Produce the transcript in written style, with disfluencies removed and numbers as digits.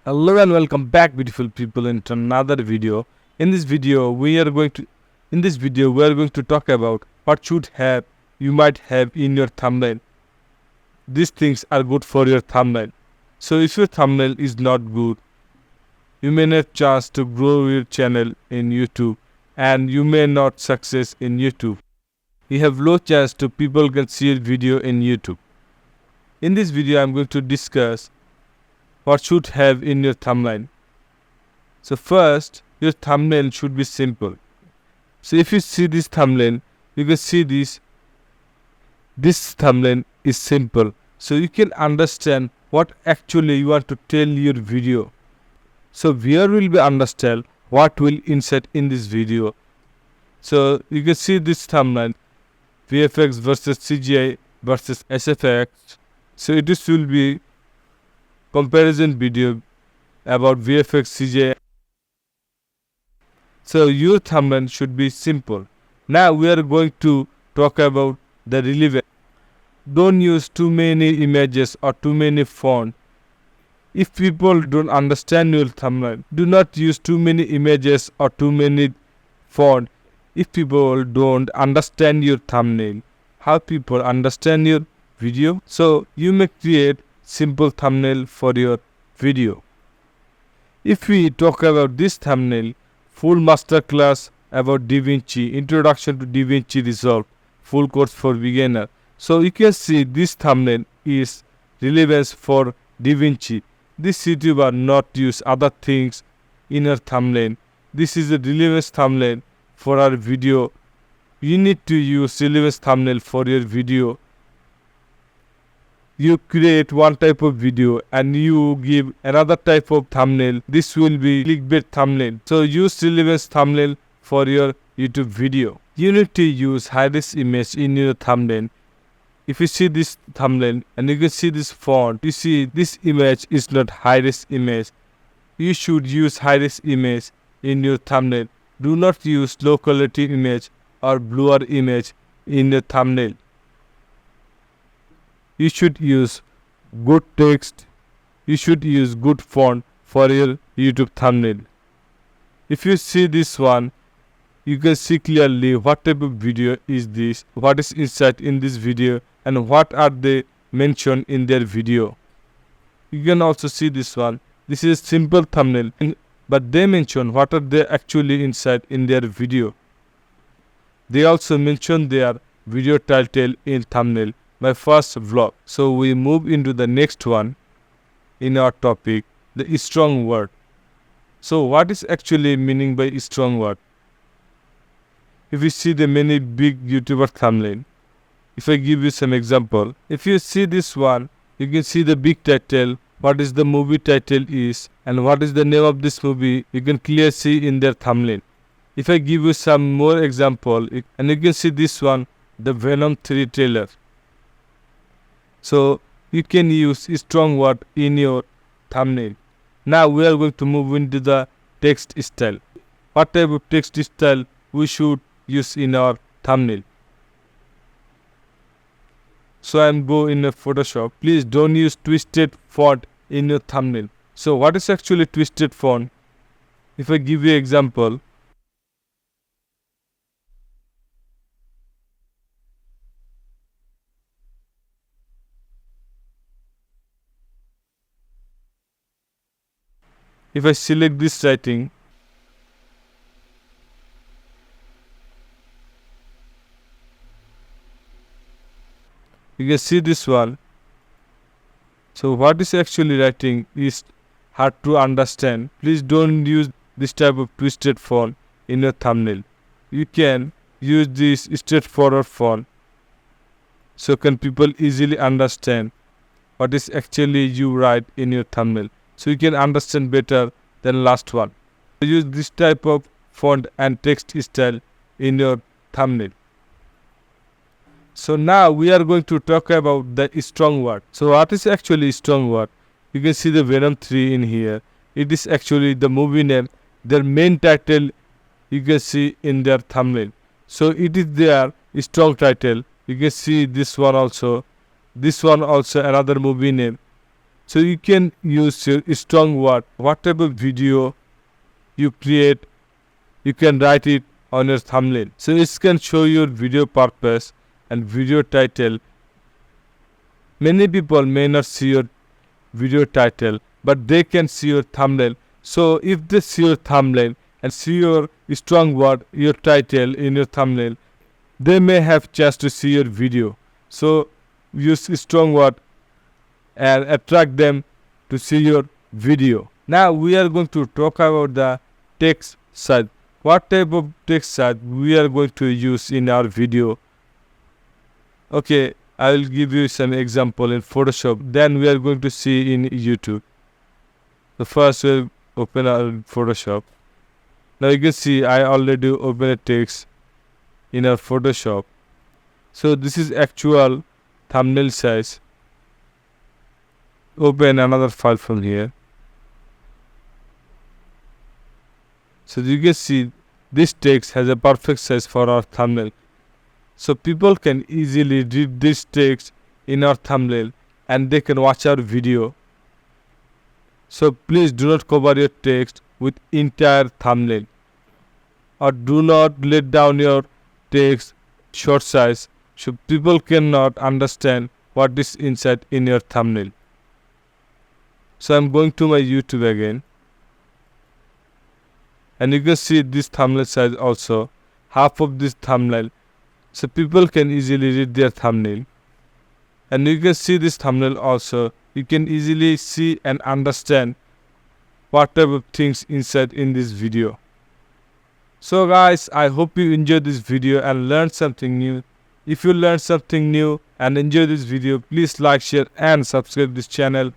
Hello and welcome back, beautiful people, into another video. In this video we are going to talk about what should have you might have in your thumbnail. These things are good for your thumbnail. So if your thumbnail is not good, you may not chance to grow your channel in YouTube, and you may not success in YouTube. You have low chance to people can see your video in YouTube. In this video, I'm going to discuss what should have in your thumbnail. So first, your thumbnail should be simple. So if you see this thumbnail, you can see this thumbnail is simple. So you can understand what actually you want to tell your video. So viewer will be understand what will insert in this video. So you can see this thumbnail, VFX versus CGI versus SFX. So this will be comparison video about VFX CGI. So your thumbnail should be simple. Now we are going to talk about the relevance. Don't use too many images or too many font. If people don't understand your thumbnail, do not use too many images or too many font. If people don't understand your thumbnail, how people understand your video? So you may create simple thumbnail for your video. If we talk about this thumbnail, full masterclass about DaVinci, introduction to DaVinci Resolve, full course for beginner. So you can see this thumbnail is relevance for DaVinci. This YouTuber not use other things in her thumbnail. This is a relevance thumbnail for our video. You need to use relevance thumbnail for your video. You create one type of video and you give another type of thumbnail. This will be clickbait thumbnail. So use relevance thumbnail for your YouTube video. You need to use high-res image in your thumbnail. If you see this thumbnail and you can see this font, you see this image is not high-res image. You should use high-res image in your thumbnail. Do not use low quality image or blur image in your thumbnail. You should use good text. You should use good font for your YouTube thumbnail. If you see this one, you can see clearly what type of video is this, what is inside in this video, and what are they mentioned in their video. You can also see this one. This is a simple thumbnail, but they mention what are they actually inside in their video. They also mention their video title in thumbnail. My first vlog. So we move into the next one in our topic, the strong word. So what is actually meaning by strong word? If you see the many big YouTuber thumbnail, if I give you some example, if you see this one, you can see the big title, what is the movie title is, and what is the name of this movie, you can clearly see in their thumbnail. If I give you some more example, and you can see this one, the Venom 3 trailer. So you can use strong word in your thumbnail. Now we are going to move into the text style. What type of text style we should use in our thumbnail? So I am go in a Photoshop. Please don't use twisted font in your thumbnail. So what is actually twisted font? If I give you example, if I select this writing, you can see this one. So what is actually writing is hard to understand. Please don't use this type of twisted font in your thumbnail. You can use this straightforward font. So can people easily understand what is actually you write in your thumbnail. So you can understand better than last one. Use this type of font and text style in your thumbnail. So now we are going to talk about the strong word. So what is actually strong word? You can see the Venom 3 in here. It is actually the movie name. Their main title you can see in their thumbnail. So it is their strong title. You can see this one also. This one also another movie name. So you can use your strong word. Whatever video you create, you can write it on your thumbnail. So it can show your video purpose and video title. Many people may not see your video title, but they can see your thumbnail. So if they see your thumbnail and see your strong word, your title in your thumbnail, they may have chance to see your video. So use strong word and attract them to see your video. Now we are going to talk about the text side. What type of text side we are going to use in our video? Okay, I will give you some example in Photoshop. Then we are going to see in YouTube. So first we'll open our Photoshop. Now you can see I already opened a text in our Photoshop. So this is actual thumbnail size. Open another file from here. So you can see this text has a perfect size for our thumbnail. So people can easily read this text in our thumbnail and they can watch our video. So please do not cover your text with entire thumbnail, or do not let down your text short size so people cannot understand what is inside in your thumbnail. So I'm going to my YouTube again, and you can see this thumbnail size also, half of this thumbnail, so people can easily read their thumbnail. And you can see this thumbnail also, you can easily see and understand what type of things inside in this video. So guys, I hope you enjoyed this video and learned something new. If you learned something new and enjoyed this video, please like, share and subscribe this channel.